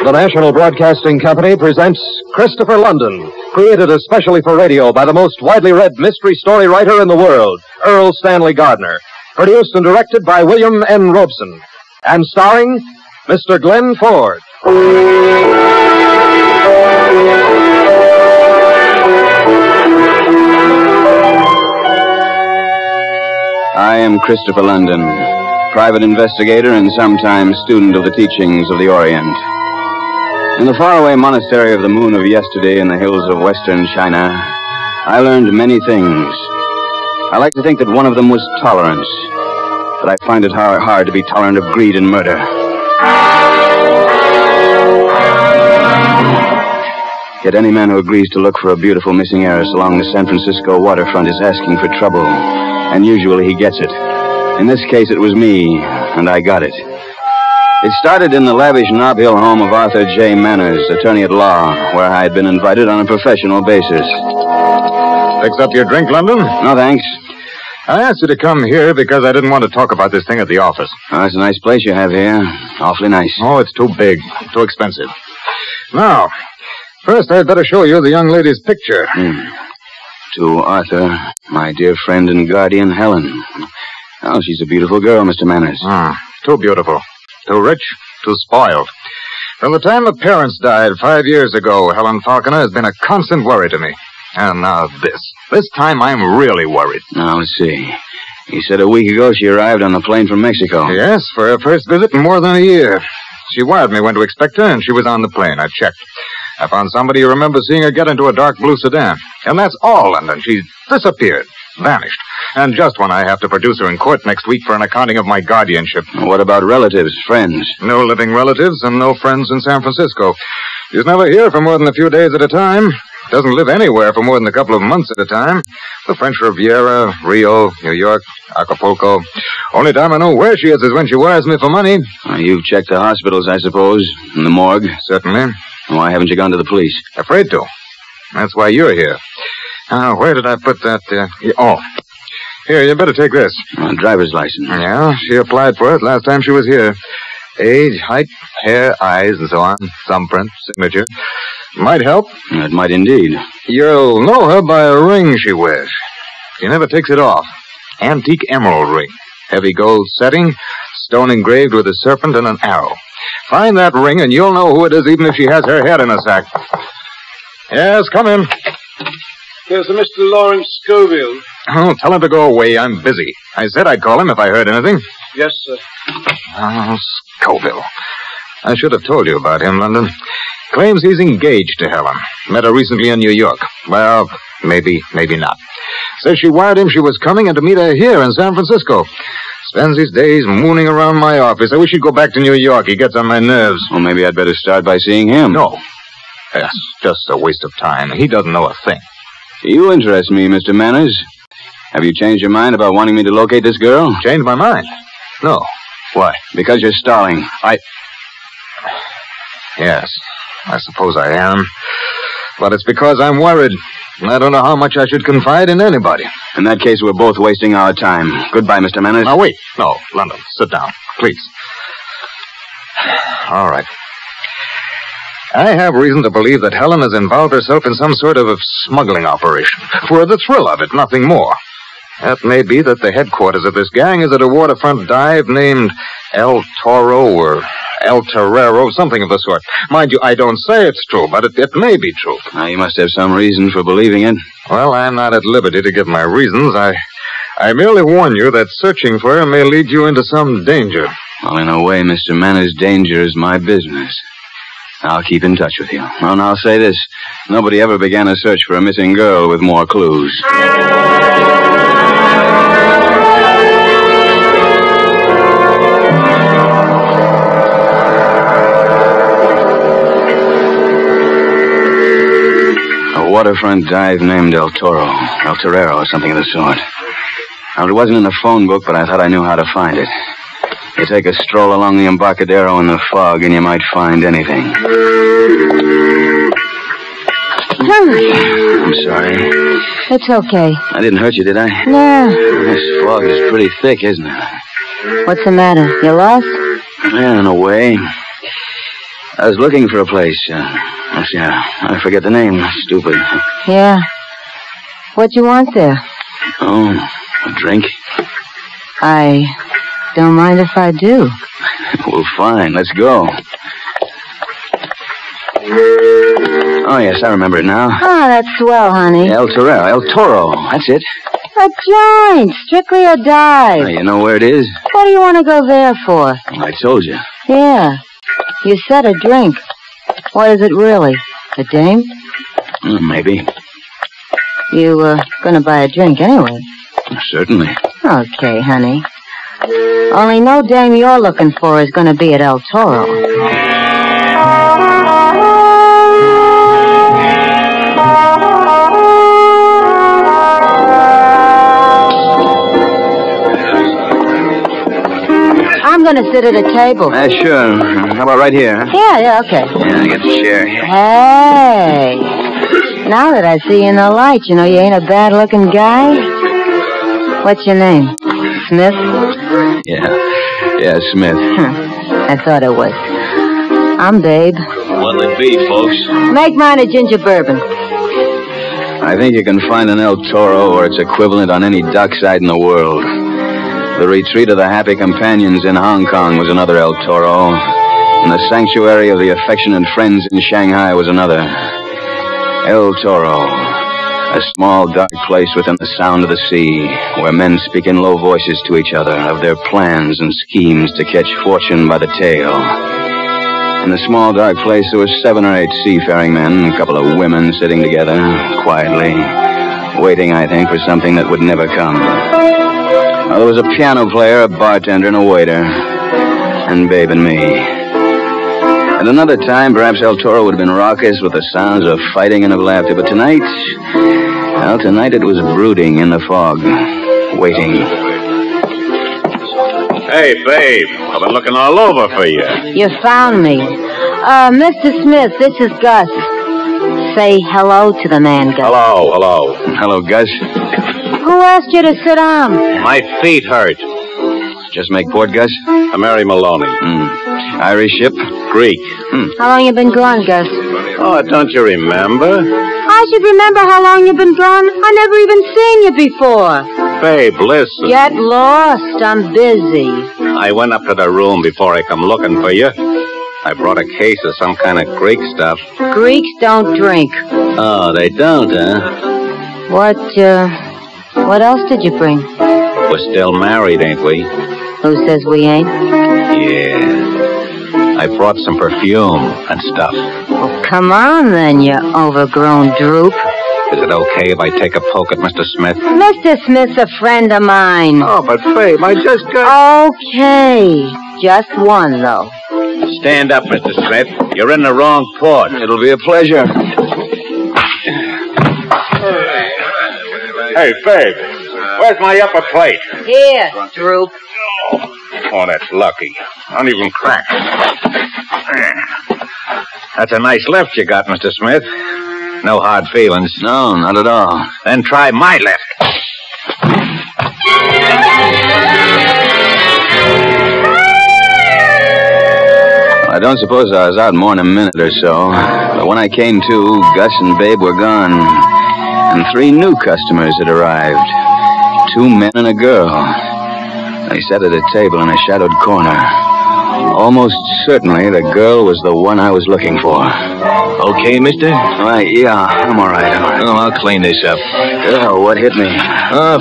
The National Broadcasting Company presents Christopher London, created especially for radio by the most widely read mystery story writer in the world, Earl Stanley Gardner. Produced and directed by William N. Robeson. And starring Mr. Glenn Ford. I am Christopher London, private investigator and sometime student of the teachings of the Orient. In the faraway monastery of the moon of yesterday in the hills of western China, I learned many things. I like to think that one of them was tolerance, but I find it hard to be tolerant of greed and murder. Yet any man who agrees to look for a beautiful missing heiress along the San Francisco waterfront is asking for trouble, and usually he gets it. In this case, it was me, and I got it. It started in the lavish Nob Hill home of Arthur J. Manners, attorney at law, where I had been invited on a professional basis. Fix up your drink, London? No, thanks. I asked you to come here because I didn't want to talk about this thing at the office. Oh, it's a nice place you have here. Awfully nice. Oh, it's too big, too expensive. Now, first I'd better show you the young lady's picture. To Arthur, my dear friend and guardian, Helen. Oh, she's a beautiful girl, Mr. Manners. Too beautiful. Too rich, too spoiled. From the time the parents died 5 years ago, Helen Falconer has been a constant worry to me. And now this. This time I'm really worried. Now, let's see. You said a week ago she arrived on the plane from Mexico. Yes, for her first visit in more than a year. She wired me when to expect her, and she was on the plane. I checked. I found somebody who remembers seeing her get into a dark blue sedan. And that's all, London. She disappeared. Vanished. And just when I have to produce her in court next week for an accounting of my guardianship. What about relatives, friends? No living relatives and no friends in San Francisco. She's never here for more than a few days at a time. Doesn't live anywhere for more than a couple of months at a time. The French Riviera, Rio, New York, Acapulco. Only time I know where she is when she wires me for money. You've checked the hospitals, I suppose, and the morgue? Certainly. Why haven't you gone to the police? Afraid to. That's why you're here. Where did I put that? Here, you better take this. Driver's license. Yeah, she applied for it last time she was here. Age, height, hair, eyes, and so on. Thumbprint, signature. Might help. It might indeed. You'll know her by a ring she wears. She never takes it off. Antique emerald ring. Heavy gold setting, stone engraved with a serpent and an arrow. Find that ring and you'll know who it is even if she has her head in a sack. Yes, come in. Here's a Mr. Lawrence Scoville. Oh, tell him to go away. I'm busy. I said I'd call him if I heard anything. Yes, sir. Oh, Scoville. I should have told you about him, London. Claims he's engaged to Helen. Met her recently in New York. Well, maybe not. Says she wired him she was coming and to meet her here in San Francisco. Spends his days mooning around my office. I wish he'd go back to New York. He gets on my nerves. Well, maybe I'd better start by seeing him. No. Yes, just a waste of time. He doesn't know a thing. You interest me, Mr. Manners. Have you changed your mind about wanting me to locate this girl? Changed my mind? No. Why? Because you're stalling. Yes, I suppose I am. But it's because I'm worried. I don't know how much I should confide in anybody. In that case, we're both wasting our time. Goodbye, Mr. Manners. Now, wait. No, London, sit down, please. All right. I have reason to believe that Helen has involved herself in some sort of smuggling operation. For the thrill of it, nothing more. That may be that the headquarters of this gang is at a waterfront dive named El Toro or El Torero, something of the sort. Mind you, I don't say it's true, but it may be true. Now, you must have some reason for believing it. Well, I'm not at liberty to give my reasons. I merely warn you that searching for her may lead you into some danger. Well, in a way, Mr. Manners, danger is my business. I'll keep in touch with you. And I'll say this. Nobody ever began a search for a missing girl with more clues. A waterfront dive named El Torero, or something of the sort. Now, it wasn't in the phone book, but I thought I knew how to find it. You take a stroll along the Embarcadero in the fog, and you might find anything. I'm sorry. It's okay. I didn't hurt you, did I? No. This fog is pretty thick, isn't it? What's the matter? You lost? Yeah, in a way. I was looking for a place. I forget the name. Stupid. Yeah. What you want there? Oh, a drink? I don't mind if I do. Well, fine. Let's go. Oh, yes, I remember it now. Oh, that's swell, honey. El Toro. That's it. A joint. Strictly or die. Oh, you know where it is? What do you want to go there for? Well, I told you. Yeah. You said a drink. What is it really? A dame? Maybe. You were gonna buy a drink anyway. Certainly. Okay, honey. Only no dame you're looking for is gonna be at El Toro. I'm gonna sit at a table. Sure. How about right here, huh? Yeah, okay. Yeah, I got the chair here. Hey. Now that I see you in the light, you know you ain't a bad-looking guy. What's your name? Smith? Yeah, Smith. I thought it was. I'm Babe. What'll it be, folks? Make mine a ginger bourbon. I think you can find an El Toro or its equivalent on any dockside in the world. The retreat of the Happy Companions in Hong Kong was another El Toro, and the sanctuary of the affectionate friends in Shanghai was another. El Toro, a small, dark place within the sound of the sea, where men speak in low voices to each other of their plans and schemes to catch fortune by the tail. In the small, dark place, there were 7 or 8 seafaring men, a couple of women sitting together, quietly, waiting, I think, for something that would never come. There was a piano player, a bartender, and a waiter, and Babe and me. At another time, perhaps El Toro would have been raucous with the sounds of fighting and of laughter, but tonight it was brooding in the fog, waiting. Hey, Babe, I've been looking all over for you. You found me. Mr. Smith, this is Gus. Say hello to the man, Gus. Hello. Hello, Gus. Who asked you to sit down? My feet hurt. Just make port, Gus? I'm Mary Maloney. Irish ship? Greek. How long you been gone, Gus? Oh, don't you remember? I should remember how long you've been gone. I never even seen you before. Babe, listen. Get lost. I'm busy. I went up to the room before I come looking for you. I brought a case of some kind of Greek stuff. Greeks don't drink. Oh, they don't, huh? What else did you bring? We're still married, ain't we? Who says we ain't? Yeah. I brought some perfume and stuff. Well, come on then, you overgrown droop. Is it okay if I take a poke at Mr. Smith? Mr. Smith's a friend of mine. Oh, but Babe, I just got... Okay. Just one, though. Stand up, Mr. Smith. You're in the wrong port. It'll be a pleasure. Hey, Babe, where's my upper plate? Here, droop. Oh, that's lucky. Uneven crack. That's a nice left you got, Mr. Smith. No hard feelings. No, not at all. Then try my left. I don't suppose I was out more than a minute or so. But when I came to, Gus and Babe were gone. And 3 new customers had arrived. 2 men and a girl. They sat at a table in a shadowed corner. Almost certainly the girl was the one I was looking for. Okay, mister? Yeah, I'm all right. Oh, I'll clean this up. Oh, what hit me?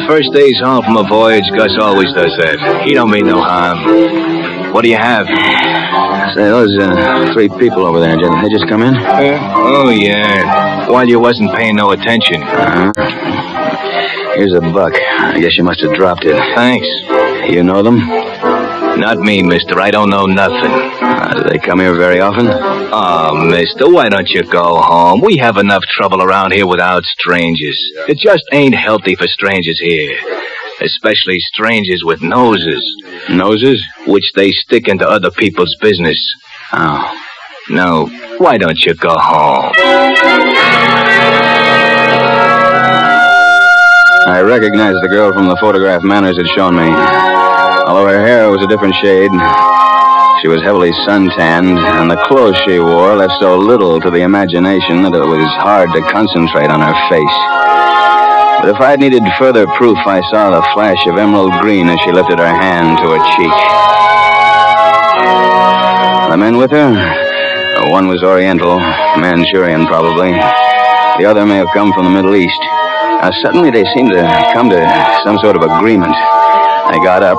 First day's home from a voyage. Gus always does that. He don't mean no harm. What do you have? Say, those 3 people over there, did they just come in? Oh, yeah. While you wasn't paying no attention. Here's a buck. I guess you must have dropped it. Thanks. You know them? Not me, mister. I don't know nothing. Do they come here very often? Oh, mister, why don't you go home? We have enough trouble around here without strangers. It just ain't healthy for strangers here. Especially strangers with noses. Noses? Which they stick into other people's business. Oh. No, why don't you go home? I recognized the girl from the photograph Manners had shown me. Although her hair was a different shade, she was heavily suntanned, and the clothes she wore left so little to the imagination that it was hard to concentrate on her face. But if I had needed further proof, I saw the flash of emerald green as she lifted her hand to her cheek. The men with her? One was Oriental, Manchurian probably. The other may have come from the Middle East. Suddenly they seemed to come to some sort of agreement. They got up.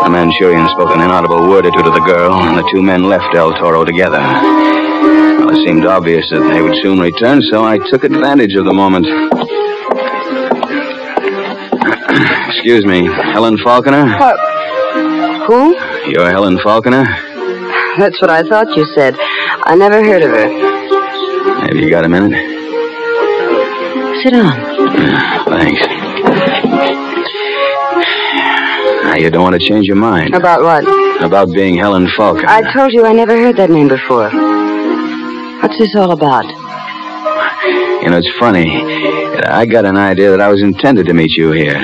The Manchurian spoke an inaudible word or two to the girl, and the two men left El Toro together. Well, it seemed obvious that they would soon return, so I took advantage of the moment. Excuse me, Helen Falconer? Who? You're Helen Falconer? That's what I thought you said. I never heard of her. Have you got a minute? Sit down. Thanks. Now, you don't want to change your mind. About what? About being Helen Falconer. I told you I never heard that name before. What's this all about? You know, it's funny. I got an idea that I was intended to meet you here.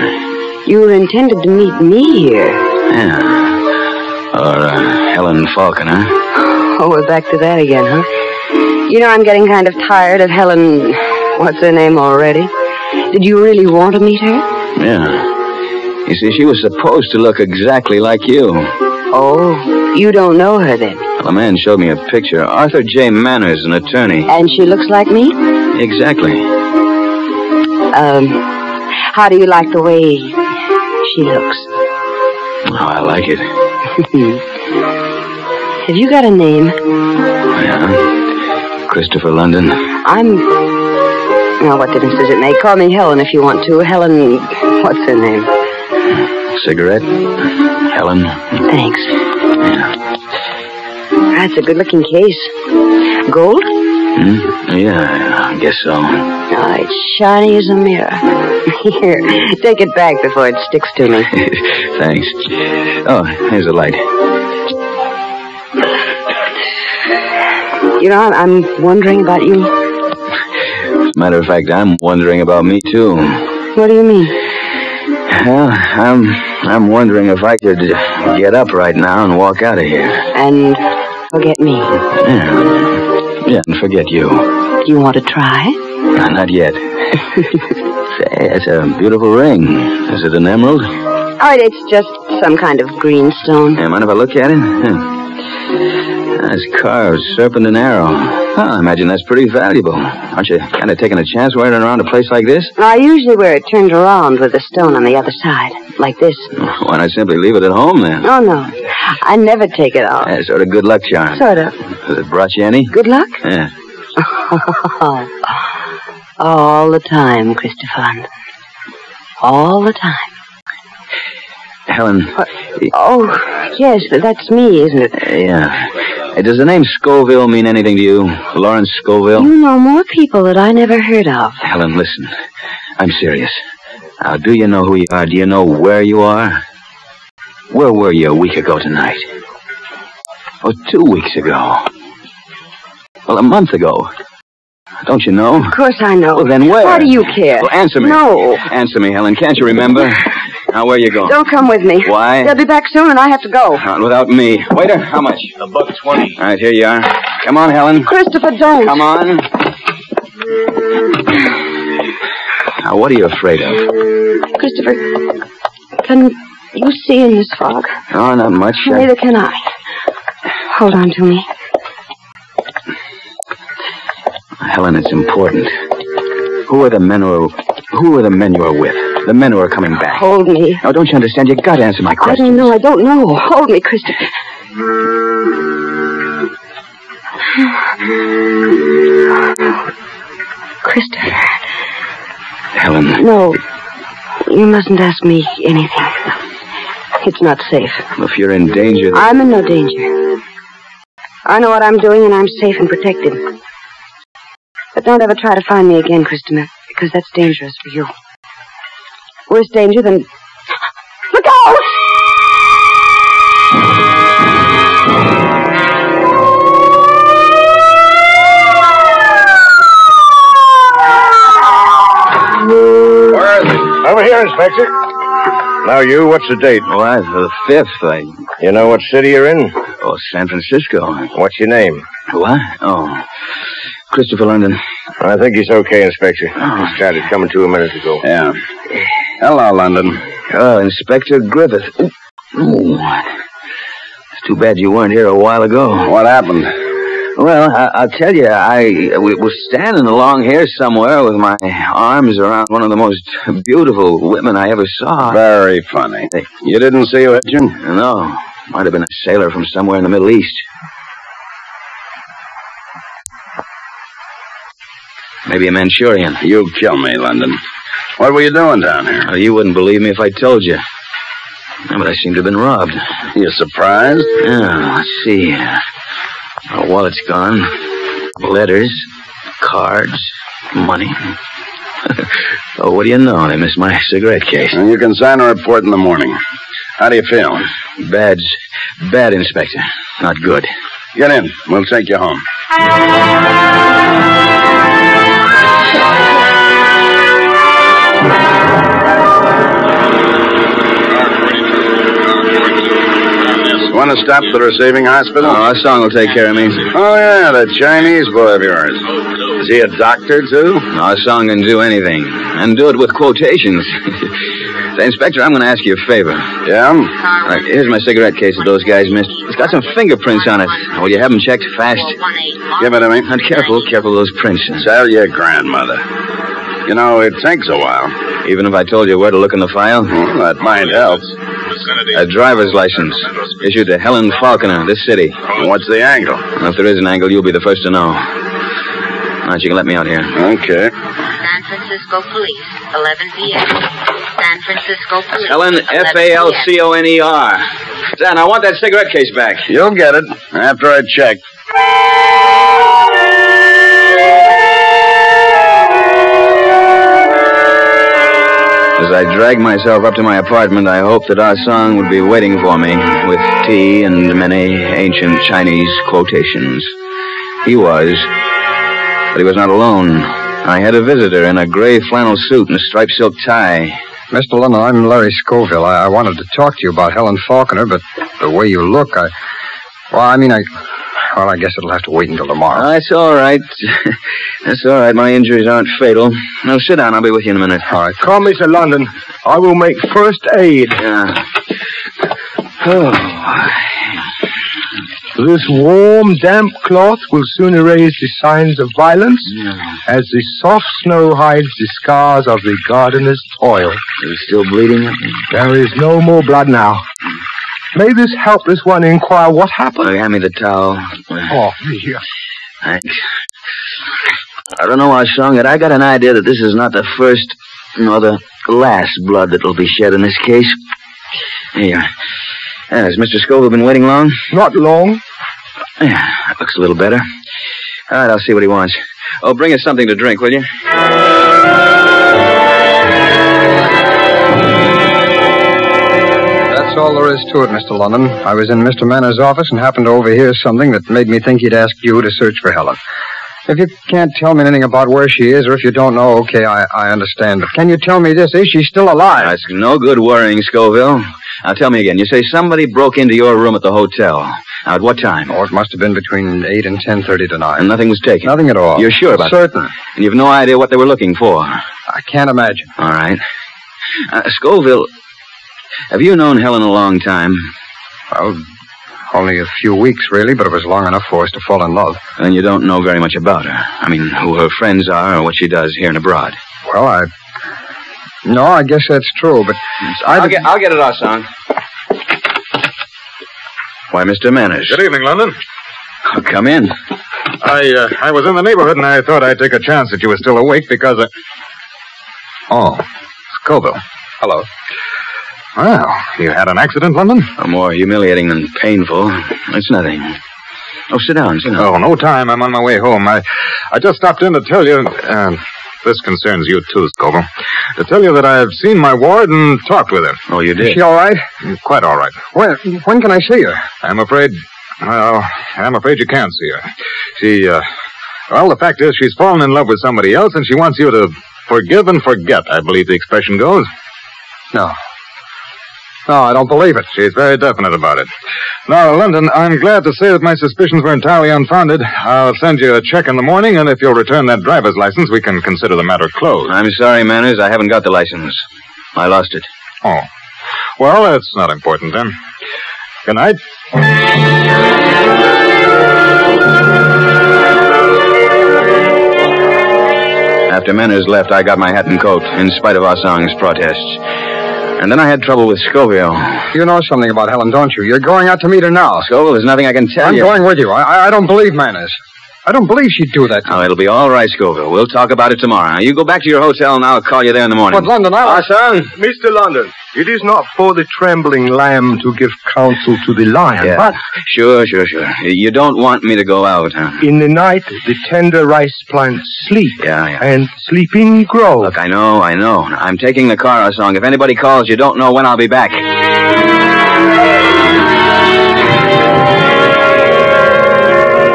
You were intended to meet me here? Yeah. Or Helen Falconer. Oh, we're back to that again, huh? You know, I'm getting kind of tired of Helen... What's her name already? Did you really want to meet her? Yeah. You see, she was supposed to look exactly like you. Oh, you don't know her then? Well, a man showed me a picture. Arthur J. Manners, an attorney. And she looks like me? Exactly. How do you like the way she looks? Oh, I like it. Have you got a name? Yeah. Christopher London. Now, what difference does it make? Call me Helen if you want to. Helen... What's her name? Cigarette? Helen? Thanks. Yeah. That's a good-looking case. Gold? Yeah, I guess so. Oh, it's shiny as a mirror. Here, take it back before it sticks to me. Thanks. Oh, here's a light. You know, I'm wondering about you. As a matter of fact, I'm wondering about me, too. What do you mean? Well, I'm wondering if I could get up right now and walk out of here. And forget me. Yeah, and forget you. Do you want to try? Not yet. Say, it's a beautiful ring. Is it an emerald? Oh, it's just some kind of green stone. Hey, mind if I look at it? It's carved, serpent and arrow. Oh, I imagine that's pretty valuable. Aren't you kind of taking a chance wearing it around a place like this? I usually wear it turned around with the stone on the other side, like this. Why not simply leave it at home, then? Oh, no. I never take it off. Yeah, sort of good luck charm. Sort of. Has it brought you any? Good luck? Yeah. All the time, Christopher. All the time. Helen. Oh, yes, that's me, isn't it? Yeah. Hey, does the name Scoville mean anything to you? Lawrence Scoville? You know more people that I never heard of. Helen, listen. I'm serious. Now, do you know who you are? Do you know where you are? Where were you a week ago tonight? Oh, 2 weeks ago. Well, a month ago. Don't you know? Of course I know. Well, then where? Why do you care? Well, answer me. No. Answer me, Helen. Can't you remember? Now, where you going? Don't come with me. Why? They'll be back soon and I have to go. Not without me. Waiter, how much? $1.20. All right, here you are. Come on, Helen. Christopher, don't. Come on. Now, what are you afraid of? Christopher, can you see in this fog? Oh, not much. Neither can I. Hold on to me. Helen, it's important. Who are the men you are with? The men who are coming back. Hold me. Now, don't you understand? You got to answer my question. I don't know. Hold me, Christopher. Christopher. Helen. No. You mustn't ask me anything. It's not safe. If you're in danger... I'm in no danger. I know what I'm doing and I'm safe and protected. But don't ever try to find me again, Christopher, because that's dangerous for you. Worse danger than... Look out! Where is he? Over here, Inspector. Now you, what's the date? Well, the 5th. You know what city you're in? Oh, San Francisco. What's your name? What? Oh, Christopher London. I think he's okay, Inspector. He started coming to a minute ago. Yeah. Hello, London. Oh, Inspector Griffith. Ooh. It's too bad you weren't here a while ago. What happened? Well, I'll tell you, I was standing along here somewhere with my arms around one of the most beautiful women I ever saw. Very funny. You didn't see her, did you? No. Might have been a sailor from somewhere in the Middle East. Maybe a Manchurian. You kill me, London. What were you doing down here? Oh, you wouldn't believe me if I told you. Yeah, but I seem to have been robbed. You surprised? Yeah, let's see. My wallet's gone. Letters, cards, money. Oh, what do you know? They missed my cigarette case. And you can sign a report in the morning. How do you feel? Bad, Inspector. Not good. Get in. We'll take you home. Want to stop at the receiving hospital? Oh, our song will take care of me. Oh, yeah, the Chinese boy of yours. Is he a doctor, too? Our song can do anything. And do it with quotations. Say, Inspector, I'm going to ask you a favor. Yeah? Right, here's my cigarette case that those guys missed. It's got some fingerprints on it. Will you have them checked fast? Give it to me. And careful of those prints. Tell your grandmother. You know, it takes a while. Even if I told you where to look in the file? Well, that might help. A driver's license issued to Helen Falconer, this city. What's the angle? Well, if there is an angle, you'll be the first to know. All right, you can let me out here. Okay. San Francisco Police, 11 p.m. San Francisco Police. Helen, Falconer. Dan, I want that cigarette case back. You'll get it after I check. As I dragged myself up to my apartment, I hoped that Ah Song would be waiting for me with tea and many ancient Chinese quotations. He was, but he was not alone. I had a visitor in a gray flannel suit and a striped silk tie. Mr. London, I'm Larry Scoville. I wanted to talk to you about Helen Falconer, but the way you look, I guess it'll have to wait until tomorrow. That's all right. That's all right. My injuries aren't fatal. Now, sit down. I'll be with you in a minute. All right. Come, Mr. London. I will make first aid. Yeah. Oh. This warm, damp cloth will soon erase the signs of violence, as the soft snow hides the scars of the gardener's toil. Are you still bleeding? There is no more blood now. May this helpless one inquire what happened? Oh, hand me the towel. Oh, here. Thanks. I don't know, Ah Song, but I got an idea that this is not the first nor the last blood that will be shed in this case. Here. Has Mr. Scoville been waiting long? Not long. Yeah, that looks a little better. All right, I'll see what he wants. Oh, bring us something to drink, will you? That's all there is to it, Mr. London. I was in Mr. Manor's office and happened to overhear something that made me think he'd ask you to search for Helen. If you can't tell me anything about where she is, or if you don't know, okay, I understand. But can you tell me this? Is she still alive? That's no good worrying, Scoville. Now, tell me again. You say somebody broke into your room at the hotel. Now, at what time? Oh, it must have been between 8 and 10:30 tonight. And nothing was taken? Nothing at all. You're sure about Certain. that? And you've no idea what they were looking for? I can't imagine. All right. Scoville, have you known Helen a long time? Well, only a few weeks, really, but it was long enough for us to fall in love. And you don't know very much about her. I mean, who her friends are or what she does here and abroad. Well, No, I guess that's true, but... I'll get it, Ah Song. Why, Mr. Manners. Good evening, London. Oh, come in. I was in the neighborhood, and I thought I'd take a chance that you were still awake because Oh, Scoville. Hello. Well, you had an accident, London? More humiliating than painful. It's nothing. Oh, sit down. Oh, no time. I'm on my way home. I just stopped in to tell you... this concerns you, too, Scoville. To tell you that I've seen my ward and talked with her. Oh, you did? Is she all right? Quite all right. When can I see her? I'm afraid you can't see her. The fact is she's fallen in love with somebody else, and she wants you to forgive and forget, I believe the expression goes. No. No, I don't believe it. She's very definite about it. Now, London, I'm glad to say that my suspicions were entirely unfounded. I'll send you a check in the morning, and if you'll return that driver's license, we can consider the matter closed. I'm sorry, Manners. I haven't got the license. I lost it. Oh. Well, that's not important, then. Good night. After Manners left, I got my hat and coat, in spite of Ah Song's protests. And then I had trouble with Scoville. You know something about Helen, don't you? You're going out to meet her now. Scoville, there's nothing I can tell you. I'm going with you. I don't believe Manners. I don't believe she'd do that to Oh, it'll be all right, Scoville. We'll talk about it tomorrow. Now, you go back to your hotel, and I'll call you there in the morning. But, London, Ah Song? Mr. London, it is not for the trembling lamb to give counsel to the lion, Yeah. but Sure. You don't want me to go out, huh? in the night the tender rice plants sleep, Yeah. and sleeping grow. Look, I know. I'm taking the car, Ah Song. If anybody calls, you don't know when I'll be back.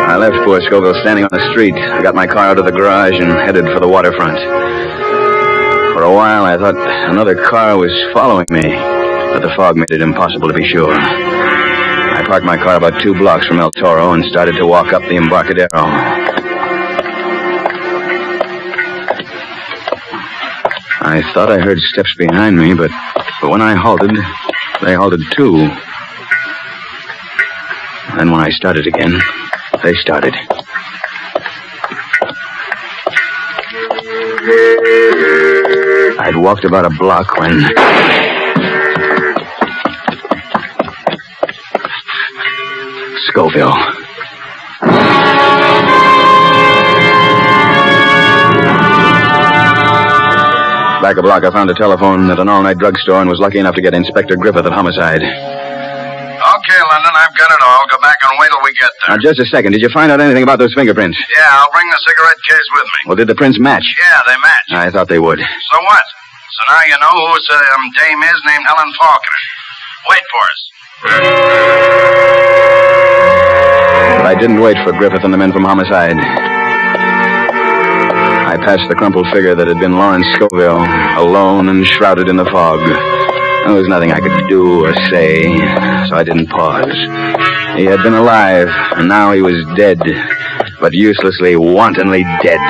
I left poor Scoville standing on the street. I got my car out of the garage and headed for the waterfront. For a while, I thought another car was following me, but the fog made it impossible to be sure. I parked my car about 2 blocks from El Toro and started to walk up the Embarcadero. I thought I heard steps behind me, but when I halted, they halted too. Then when I started again, they started. I'd walked about a block when... Scoville. Back a block, I found a telephone at an all-night drugstore and was lucky enough to get Inspector Griffith at Homicide. Okay, London, I've got it all. Go back and wait till we get there. Now, just a second. Did you find out anything about those fingerprints? Yeah, I'll bring the cigarette case with me. Well, did the prints match? Yeah, they match. I thought they would. So what? So now you know who this dame is named Helen Faulkner. Wait for us. But I didn't wait for Griffith and the men from Homicide. I passed the crumpled figure that had been Lawrence Scoville, alone and shrouded in the fog. There was nothing I could do or say, so I didn't pause. He had been alive, and now he was dead, but uselessly, wantonly dead.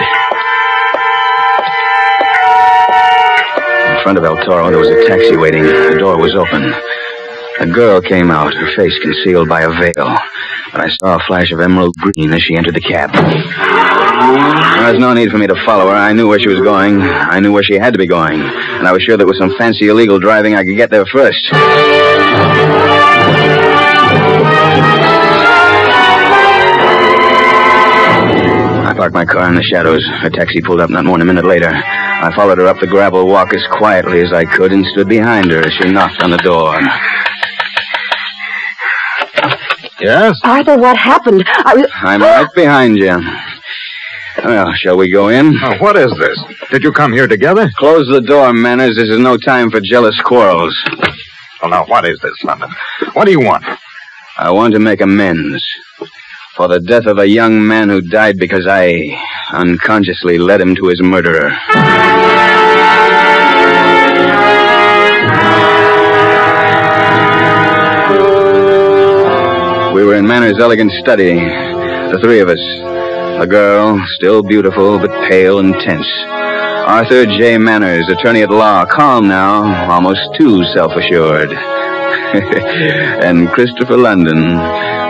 In front of El Toro, there was a taxi waiting. The door was open. A girl came out, her face concealed by a veil. But I saw a flash of emerald green as she entered the cab. There was no need for me to follow her. I knew where she was going. I knew where she had to be going. And I was sure that with some fancy illegal driving, I could get there first. I parked my car in the shadows. Her taxi pulled up not more than a minute later. I followed her up the gravel walk as quietly as I could and stood behind her as she knocked on the door. Yes? Arthur, what happened? I'm right behind you. Well, shall we go in? Oh, what is this? Did you come here together? Close the door, Manners. This is no time for jealous quarrels. Well, now, what is this, London? What do you want? I want to make amends for the death of a young man who died because I unconsciously led him to his murderer. We were in Manners' elegant study, the three of us. A girl, still beautiful, but pale and tense. Arthur J. Manners, attorney at law, calm now, almost too self-assured. And Christopher London,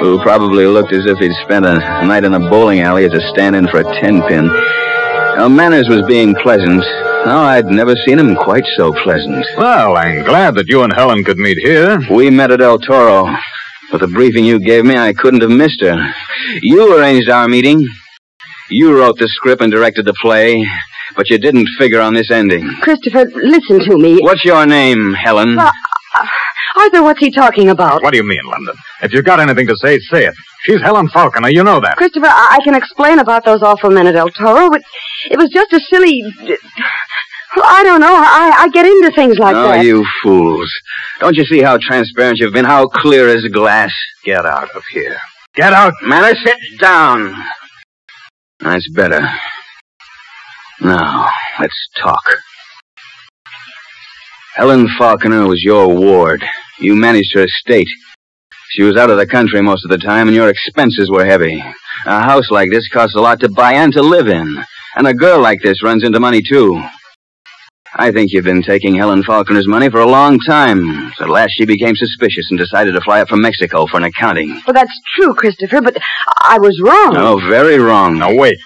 who probably looked as if he'd spent a night in a bowling alley as a stand-in for a 10-pin. Now, Manners was being pleasant. Oh, I'd never seen him quite so pleasant. Well, I'm glad that you and Helen could meet here. We met at El Toro. With the briefing you gave me, I couldn't have missed her. You arranged our meeting. You wrote the script and directed the play, but you didn't figure on this ending. Christopher, listen to me. What's your name, Helen? Arthur, what's he talking about? What do you mean, London? If you've got anything to say, say it. She's Helen Faulkner, you know that. Christopher, I can explain about those awful men at El Toro, but it was just a silly... I don't know. I get into things like that. Oh, you fools. Don't you see how transparent you've been? How clear as glass? Get out of here. Get out. Manners, sit down. That's better. Now, let's talk. Helen Faulkner was your ward. You managed her estate. She was out of the country most of the time, and your expenses were heavy. A house like this costs a lot to buy and to live in. And a girl like this runs into money, too. I think you've been taking Helen Faulkner's money for a long time. So at last she became suspicious and decided to fly up from Mexico for an accounting. Well, that's true, Christopher, but I was wrong. Oh, very wrong. Now, wait.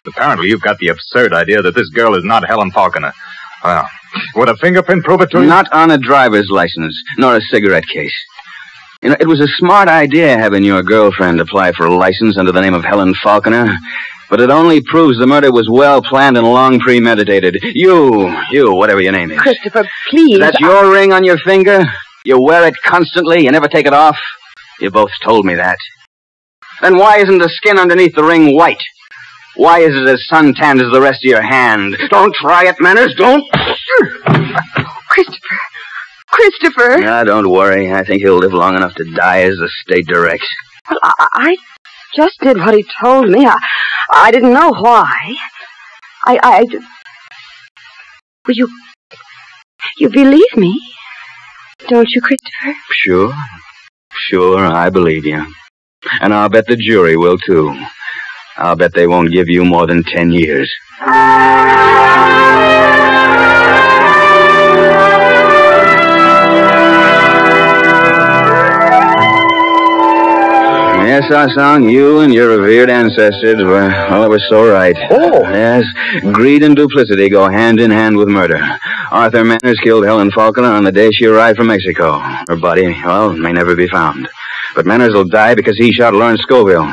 Apparently you've got the absurd idea that this girl is not Helen Faulkner. Well, would a fingerprint prove it to you? Not on a driver's license, nor a cigarette case. You know, it was a smart idea having your girlfriend apply for a license under the name of Helen Faulkner, but it only proves the murder was well planned and long premeditated. You, whatever your name is. Christopher, please. That's your ring on your finger? You wear it constantly, you never take it off? You both told me that. Then why isn't the skin underneath the ring white? Why is it as suntanned as the rest of your hand? Don't try it, Manners, don't. Christopher. Now, don't worry. I think he'll live long enough to die as the state directs. Well, I just did what he told me. I didn't know why. Well, you believe me, don't you, Christopher? Sure, I believe you. And I'll bet the jury will, too. I'll bet they won't give you more than 10 years. Yes, Asang, you and your revered ancestors were, well, it was so right. Oh. Yes, greed and duplicity go hand in hand with murder. Arthur Manners killed Helen Faulkner on the day she arrived from Mexico. Her body, well, may never be found. But Manners will die because he shot Lawrence Scoville.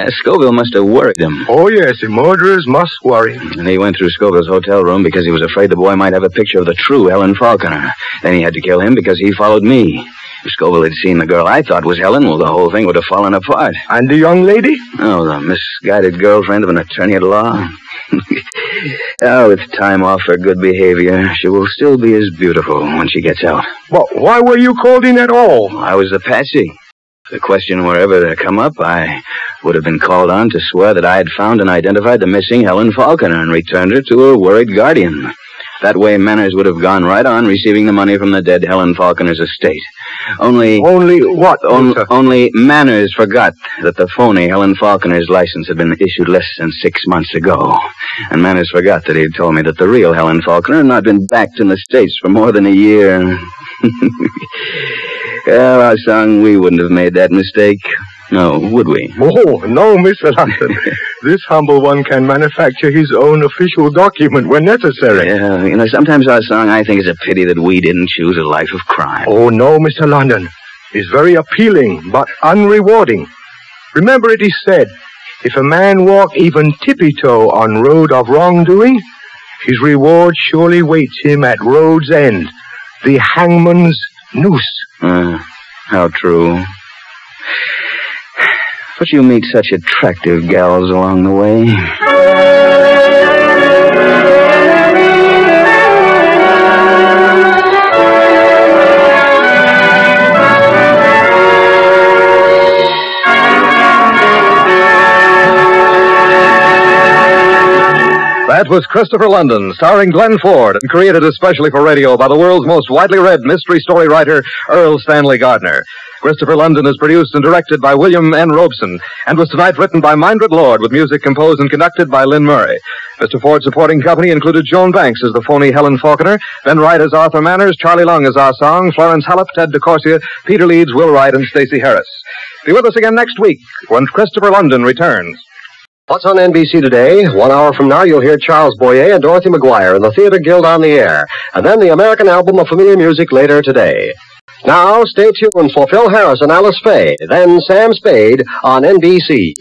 Scoville must have worried him. Oh, yes, murderers must worry. And he went through Scoville's hotel room because he was afraid the boy might have a picture of the true Helen Faulkner. Then he had to kill him because he followed me. If Scoville had seen the girl I thought was Helen, well, the whole thing would have fallen apart. And the young lady? Oh, the misguided girlfriend of an attorney at law. With time off for good behavior, she will still be as beautiful when she gets out. But why were you called in at all? I was the patsy. If the question were ever to come up, I would have been called on to swear that I had found and identified the missing Helen Faulkner and returned her to her worried guardian. That way, Manners would have gone right on receiving the money from the dead Helen Faulkner's estate. Only what? Only Manners forgot that the phony Helen Faulkner's license had been issued less than 6 months ago. And Manners forgot that he'd told me that the real Helen Faulkner had not been back in the States for more than a year. Well, Asang, we wouldn't have made that mistake. No, would we? Oh, no, Mr. London. This humble one can manufacture his own official document when necessary. Yeah, sometimes, Asang, I think it's a pity that we didn't choose a life of crime. Oh, no, Mr. London. It's very appealing, but unrewarding. Remember it is said, if a man walk even tippy-toe on road of wrongdoing, his reward surely waits him at road's end, the hangman's noose. How true. But you meet such attractive gals along the way. That was Christopher London, starring Glenn Ford, and created especially for radio by the world's most widely read mystery story writer, Earl Stanley Gardner. Christopher London is produced and directed by William N. Robeson, and was tonight written by Mindred Lord, with music composed and conducted by Lynn Murray. Mr. Ford's supporting company included Joan Banks as the phony Helen Faulkner, Ben Wright as Arthur Manners, Charlie Lung as Asang, Florence Hallop, Ted DeCorsia, Peter Leeds, Will Wright, and Stacey Heiress. Be with us again next week when Christopher London returns. What's on NBC today? 1 hour from now, you'll hear Charles Boyer and Dorothy McGuire in the Theater Guild on the Air, and then the American Album of Familiar Music later today. Now, stay tuned for Phil Harris and Alice Faye, then Sam Spade on NBC.